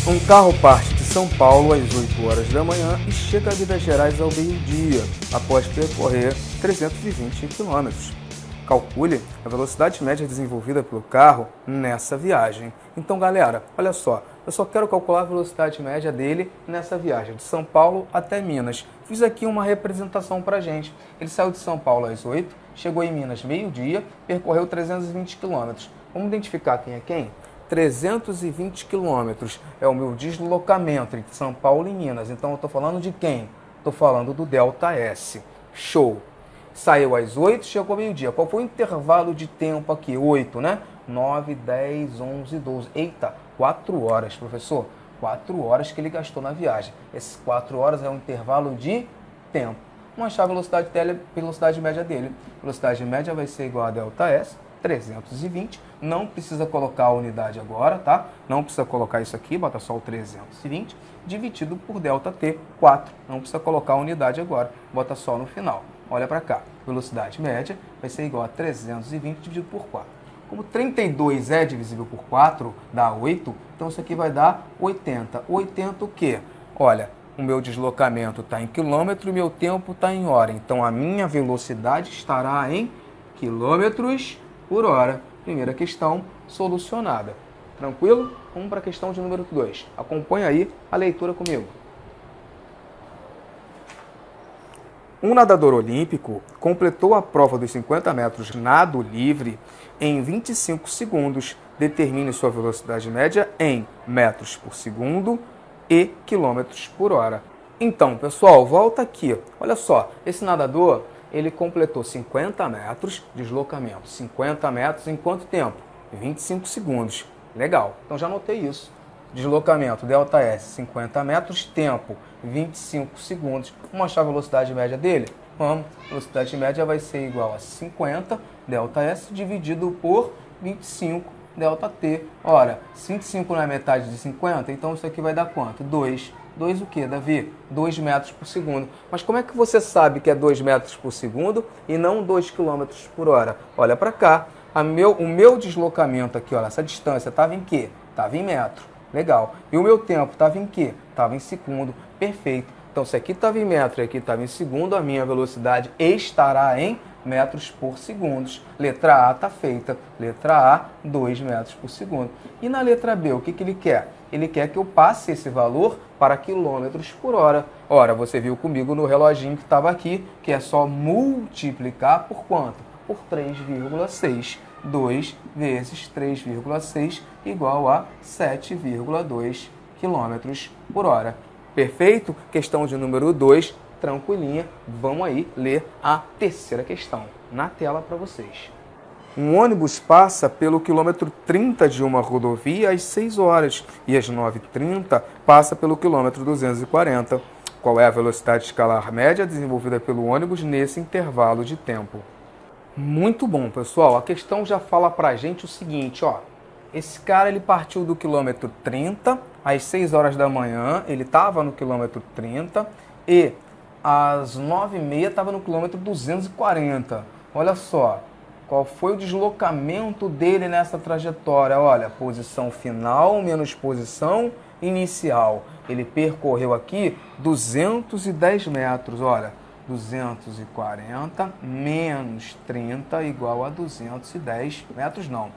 Um carro parte de São Paulo às 8 horas da manhã e chega a Minas Gerais ao meio-dia, após percorrer 320 km. Calcule a velocidade média desenvolvida pelo carro nessa viagem. Então, galera, olha só, eu só quero calcular a velocidade média dele nessa viagem, de São Paulo até Minas. Fiz aqui uma representação pra gente. Ele saiu de São Paulo às 8, chegou em Minas meio-dia, percorreu 320 km. Vamos identificar quem é quem? 320 quilômetros é o meu deslocamento entre São Paulo e Minas. Então eu estou falando de quem? Estou falando do Delta S. Show! Saiu às 8, chegou ao meio-dia. Qual foi o intervalo de tempo aqui? 8, né? 9, 10, 11, 12. Eita, 4 horas, professor. 4 horas que ele gastou na viagem. Essas 4 horas é um intervalo de tempo. Vamos achar a velocidade média dele. Velocidade média vai ser igual a Delta S, 320. Não precisa colocar a unidade agora, tá? Não precisa colocar isso aqui, bota só o 320, dividido por Delta T, 4. Não precisa colocar a unidade agora, bota só no final. Olha para cá, velocidade média vai ser igual a 320 dividido por 4. Como 32 é divisível por 4, dá 8, então isso aqui vai dar 80. 80 o quê? Olha, o meu deslocamento está em quilômetro e o meu tempo está em hora. Então a minha velocidade estará em quilômetros por hora. Primeira questão solucionada. Tranquilo? Vamos para a questão de número 2. Acompanha aí a leitura comigo. Um nadador olímpico completou a prova dos 50 metros nado livre em 25 segundos. Determine sua velocidade média em metros por segundo e quilômetros por hora. Então, pessoal, volta aqui. Olha só, esse nadador, ele completou 50 metros de deslocamento. 50 metros em quanto tempo? 25 segundos. Legal, então já anotei isso. Deslocamento, delta S, 50 metros, tempo, 25 segundos. Vamos achar a velocidade média dele? Vamos. Velocidade média vai ser igual a 50, delta S, dividido por 25, delta T. Ora, 25 não é metade de 50, então isso aqui vai dar quanto? 2. 2 o quê, Davi? 2 metros por segundo. Mas como é que você sabe que é 2 metros por segundo e não 2 quilômetros por hora? Olha para cá. O meu deslocamento aqui, olha, essa distância estava em quê? Estava em metro. Legal. E o meu tempo estava em quê? Estava em segundo. Perfeito. Então, se aqui estava em metro e aqui estava em segundo, a minha velocidade estará em metros por segundo. Letra A está feita. Letra A, 2 metros por segundo. E na letra B, o que ele quer? Ele quer que eu passe esse valor para quilômetros por hora. Ora, você viu comigo no reloginho que estava aqui, que é só multiplicar por quanto? Por 3,6. 2 vezes 3,6 igual a 7,2 km por hora. Perfeito? Questão de número 2, tranquilinha. Vamos aí ler a terceira questão na tela para vocês. Um ônibus passa pelo quilômetro 30 de uma rodovia às 6 horas e às 9h30 passa pelo quilômetro 240. Qual é a velocidade escalar média desenvolvida pelo ônibus nesse intervalo de tempo? Muito bom, pessoal. A questão já fala pra gente o seguinte, ó. Esse cara, ele partiu do quilômetro 30, às 6 horas da manhã, ele estava no quilômetro 30 e às 9h30 estava no quilômetro 240. Olha só, qual foi o deslocamento dele nessa trajetória? Olha, posição final menos posição inicial. Ele percorreu aqui 210 metros, olha. 240 menos 30 igual a 210 metros, não.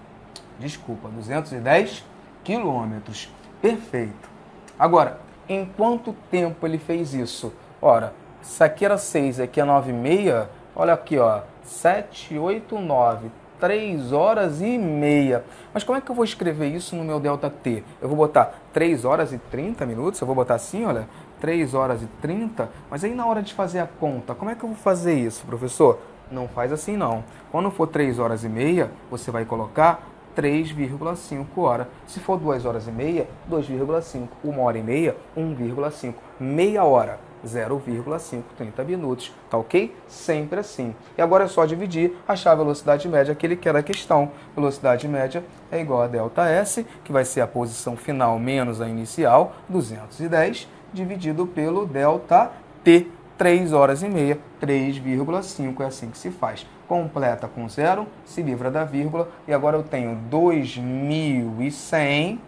Desculpa, 210 quilômetros. Perfeito. Agora, em quanto tempo ele fez isso? Ora, isso aqui era 6, aqui é 9h30. Olha aqui, ó. 7, 8, 9. 3 horas e meia. Mas como é que eu vou escrever isso no meu delta T? Eu vou botar 3 horas e 30 minutos? Eu vou botar assim, olha. 3 horas e 30, mas aí na hora de fazer a conta, como é que eu vou fazer isso, professor? Não faz assim não. Quando for 3 horas e meia, você vai colocar 3,5 horas. Se for 2 horas e meia, 2,5. 1 hora e meia, 1,5. Meia hora, 0,5, 30 minutos. Tá ok? Sempre assim. E agora é só dividir, achar a velocidade média que ele quer da questão. Velocidade média é igual a delta S, que vai ser a posição final menos a inicial, 210, dividido pelo delta T, 3 horas e meia, 3,5, é assim que se faz. Completa com zero, se livra da vírgula, e agora eu tenho 2.100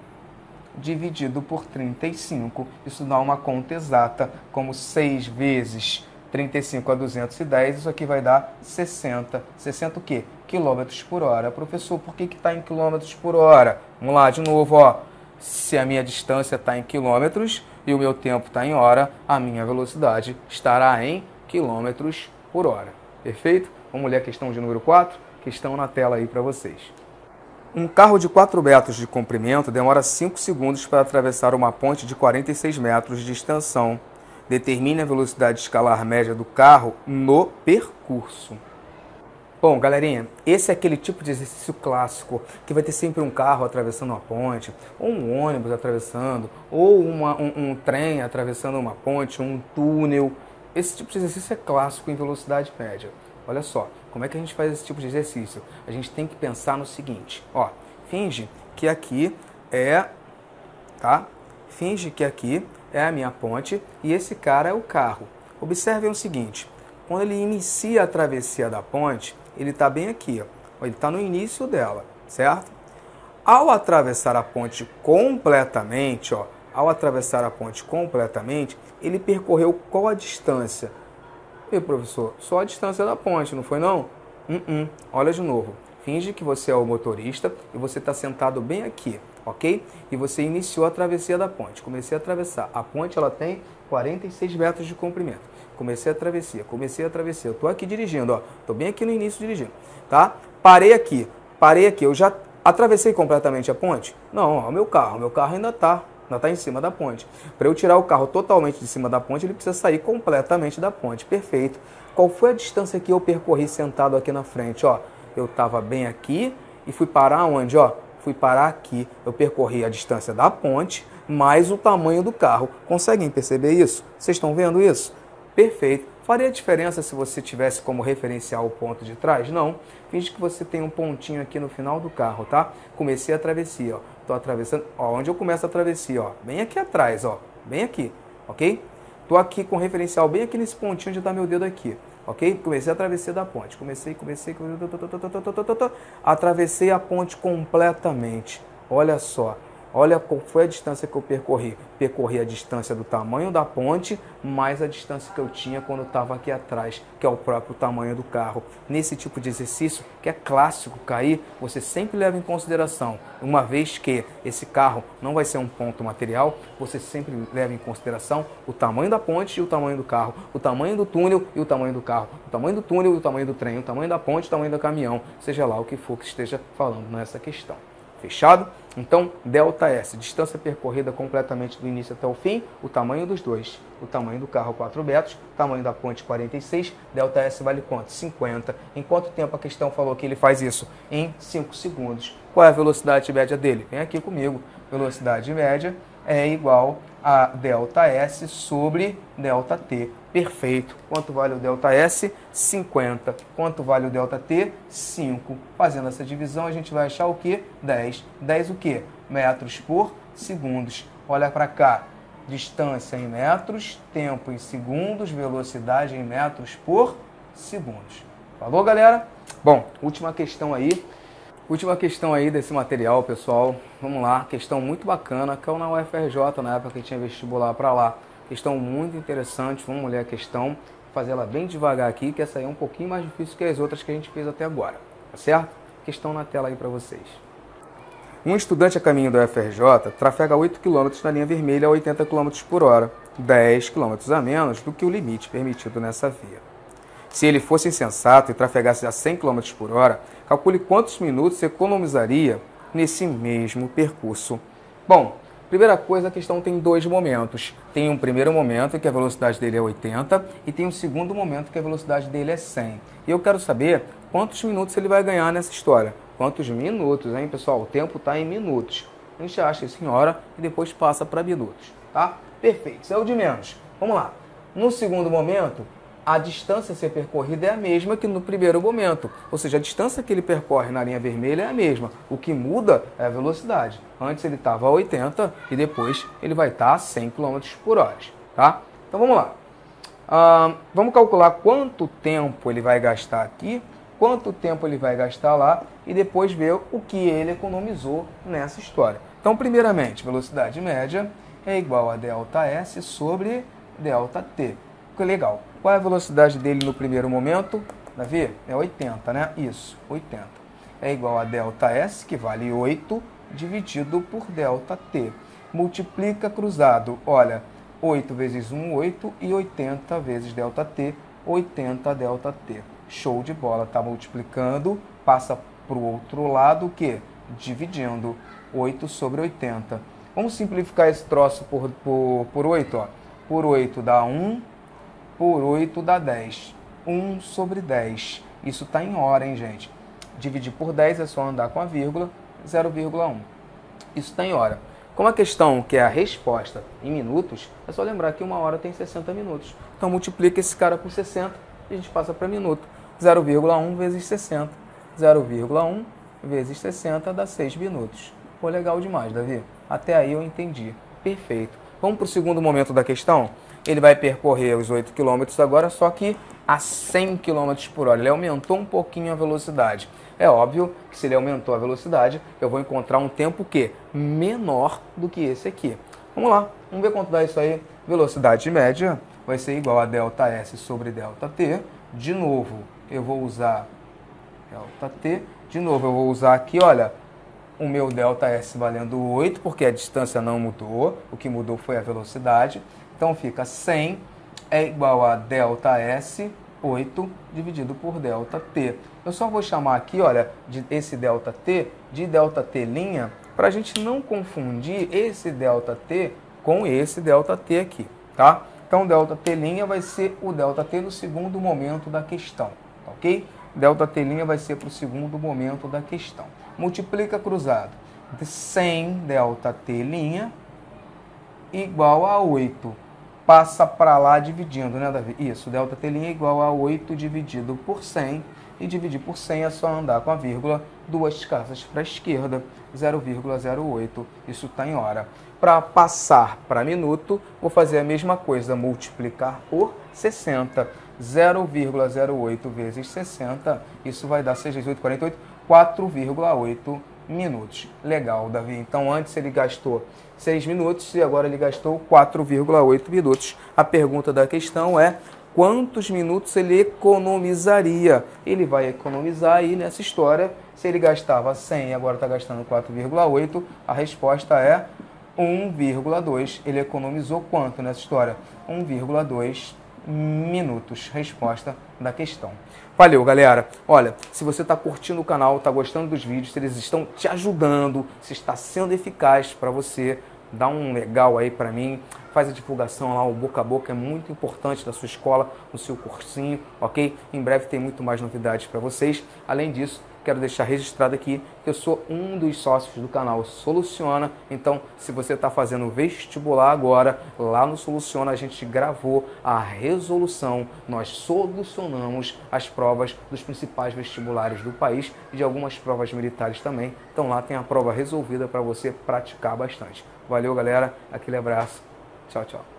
dividido por 35. Isso dá uma conta exata, como 6 vezes 35 a 210, isso aqui vai dar 60. 60 o quê? Quilômetros por hora. Professor, por que está em quilômetros por hora? Vamos lá, de novo, ó. Se a minha distância está em quilômetros e o meu tempo está em hora, a minha velocidade estará em quilômetros por hora. Perfeito? Vamos ler a questão de número 4? Questão na tela aí para vocês. Um carro de 4 metros de comprimento demora 5 segundos para atravessar uma ponte de 46 metros de extensão. Determine a velocidade escalar média do carro no percurso. Bom, galerinha, esse é aquele tipo de exercício clássico que vai ter sempre um carro atravessando uma ponte, ou um ônibus atravessando, ou um trem atravessando uma ponte, um túnel. Esse tipo de exercício é clássico em velocidade média. Olha só, como é que a gente faz esse tipo de exercício? A gente tem que pensar no seguinte, ó, finge que aqui é, tá? Finge que aqui é a minha ponte e esse cara é o carro. Observem o seguinte, quando ele inicia a travessia da ponte, ele está bem aqui, ó. Ele está no início dela, certo? Ao atravessar a ponte completamente, ó, ele percorreu qual a distância? E professor, só a distância da ponte, não foi não? Olha de novo. Finge que você é o motorista e você está sentado bem aqui, ok? E você iniciou a travessia da ponte. Comecei a atravessar. A ponte ela tem 46 metros de comprimento. Comecei a travessia. Eu estou aqui dirigindo, ó. Estou bem aqui no início dirigindo, tá? Parei aqui. Eu já atravessei completamente a ponte? Não, ó, o meu carro ainda está em cima da ponte. Para eu tirar o carro totalmente de cima da ponte, ele precisa sair completamente da ponte. Perfeito. Qual foi a distância que eu percorri sentado aqui na frente? Ó, eu estava bem aqui e fui parar onde? Ó, fui parar aqui. Eu percorri a distância da ponte mais o tamanho do carro. Conseguem perceber isso? Vocês estão vendo isso? Perfeito. Faria diferença se você tivesse como referencial o ponto de trás? Não. Finge que você tem um pontinho aqui no final do carro, tá? Comecei a travessia, ó. Tô atravessando, ó, onde eu começo a travessia, ó. Bem aqui atrás, ó. Bem aqui, ok? Tô aqui com o referencial bem aqui nesse pontinho onde tá meu dedo aqui, ok? Comecei a travessia da ponte. Atravessei a ponte completamente. Olha só. Olha qual foi a distância que eu percorri. Percorri a distância do tamanho da ponte, mais a distância que eu tinha quando estava aqui atrás, que é o próprio tamanho do carro. Nesse tipo de exercício, que é clássico cair, você sempre leva em consideração, uma vez que esse carro não vai ser um ponto material, você sempre leva em consideração o tamanho da ponte e o tamanho do carro, o tamanho do túnel e o tamanho do carro, o tamanho do túnel e o tamanho do trem, o tamanho da ponte e o tamanho do caminhão, seja lá o que for que esteja falando nessa questão. Fechado? Então, ΔS, distância percorrida completamente do início até o fim, o tamanho dos dois. O tamanho do carro, 4 metros, o tamanho da ponte, 46. ΔS vale quanto? 50. Em quanto tempo a questão falou que ele faz isso? Em 5 segundos. Qual é a velocidade média dele? Vem aqui comigo. Velocidade média é igual a ΔS sobre ΔT. Perfeito. Quanto vale o ΔS? 50. Quanto vale o ΔT? 5. Fazendo essa divisão, a gente vai achar o quê? 10. 10 o quê? Metros por segundos. Olha para cá. Distância em metros, tempo em segundos, velocidade em metros por segundos. Falou, galera? Bom, última questão aí. Última questão aí desse material, pessoal. Vamos lá. Questão muito bacana. Caiu na UFRJ, na época que tinha vestibular para lá. Questão muito interessante, vamos ler a questão, fazer ela bem devagar aqui, que essa aí é um pouquinho mais difícil que as outras que a gente fez até agora, tá certo? Questão na tela aí para vocês. Um estudante a caminho da UFRJ trafega 8 km na linha vermelha a 80 km por hora, 10 km a menos do que o limite permitido nessa via. Se ele fosse insensato e trafegasse a 100 km por hora, calcule quantos minutos economizaria nesse mesmo percurso. Bom, primeira coisa, a questão tem dois momentos. Tem um primeiro momento em que a velocidade dele é 80 e tem um segundo momento que a velocidade dele é 100. E eu quero saber quantos minutos ele vai ganhar nessa história. Quantos minutos, hein, pessoal? O tempo está em minutos. A gente acha isso em hora e depois passa para minutos, tá? Perfeito, isso é o de menos. Vamos lá. No segundo momento, a distância a ser percorrida é a mesma que no primeiro momento. Ou seja, a distância que ele percorre na linha vermelha é a mesma. O que muda é a velocidade. Antes ele estava a 80 e depois ele vai estar a 100 km por hora. Tá? Então vamos lá. Vamos calcular quanto tempo ele vai gastar aqui quanto tempo ele vai gastar lá e depois ver o que ele economizou nessa história. Então, primeiramente, velocidade média é igual a ΔS sobre ΔT. Que legal. Qual é a velocidade dele no primeiro momento? Davi? É 80, né? Isso, 80. É igual a ΔS, que vale 8, dividido por ΔT. Multiplica cruzado. Olha, 8 vezes 1, 8, e 80 vezes ΔT, 80 ΔT. Show de bola. Está multiplicando, passa para o outro lado, o quê? Dividindo. 8 sobre 80. Vamos simplificar esse troço por 8, ó. Por 8 dá 1, por 8 dá 10. 1 sobre 10. Isso está em hora, hein, gente? Dividir por 10 é só andar com a vírgula, 0,1. Isso está em hora. Como a questão que é a resposta em minutos, é só lembrar que 1 hora tem 60 minutos. Então multiplica esse cara por 60 e a gente passa para minuto. 0,1 vezes 60. 0,1 vezes 60 dá 6 minutos. Pô, legal demais, Davi. Até aí eu entendi. Perfeito. Vamos para o segundo momento da questão? Ele vai percorrer os 8 km agora, só que a 100 km por hora. Ele aumentou um pouquinho a velocidade. É óbvio que se ele aumentou a velocidade, eu vou encontrar um tempo que menor do que esse aqui. Vamos lá, vamos ver quanto dá isso aí. Velocidade média vai ser igual a ΔS sobre ΔT. De novo, eu vou usar ΔT. De novo, eu vou usar aqui, olha, o meu ΔS valendo 8, porque a distância não mudou. O que mudou foi a velocidade. Então fica 100 é igual a ΔS 8 dividido por ΔT. Eu só vou chamar aqui, olha, esse ΔT de ΔT', para a gente não confundir esse ΔT com esse ΔT aqui, tá? Então, ΔT' vai ser o ΔT no segundo momento da questão, tá ok? ΔT' vai ser para o segundo momento da questão. Multiplica cruzado. 100 ΔT' igual a 8. Passa para lá dividindo, né, Davi? Isso, ΔT' é igual a 8 dividido por 100. E dividir por 100 é só andar com a vírgula 2 casas para a esquerda, 0,08. Isso está em hora. Para passar para minuto, vou fazer a mesma coisa, multiplicar por 60. 0,08 vezes 60, isso vai dar 6 vezes 8, 48, 4,8 minutos. Legal, Davi. Então, antes ele gastou 6 minutos e agora ele gastou 4,8 minutos. A pergunta da questão é: quantos minutos ele economizaria? Ele vai economizar aí nessa história. Se ele gastava 100 e agora está gastando 4,8, a resposta é 1,2. Ele economizou quanto nessa história? 1,2 minutos. Resposta da questão. Valeu, galera. Olha, se você está curtindo o canal, está gostando dos vídeos, se eles estão te ajudando, se está sendo eficaz para você, dá um legal aí para mim. Faz a divulgação lá, o boca a boca é muito importante da sua escola, no seu cursinho, ok? Em breve tem muito mais novidades para vocês. Além disso, quero deixar registrado aqui que eu sou um dos sócios do canal Soluciona. Então, se você está fazendo vestibular agora, lá no Soluciona a gente gravou a resolução. Nós solucionamos as provas dos principais vestibulares do país e de algumas provas militares também. Então lá tem a prova resolvida para você praticar bastante. Valeu, galera. Aquele abraço. Tchau, tchau.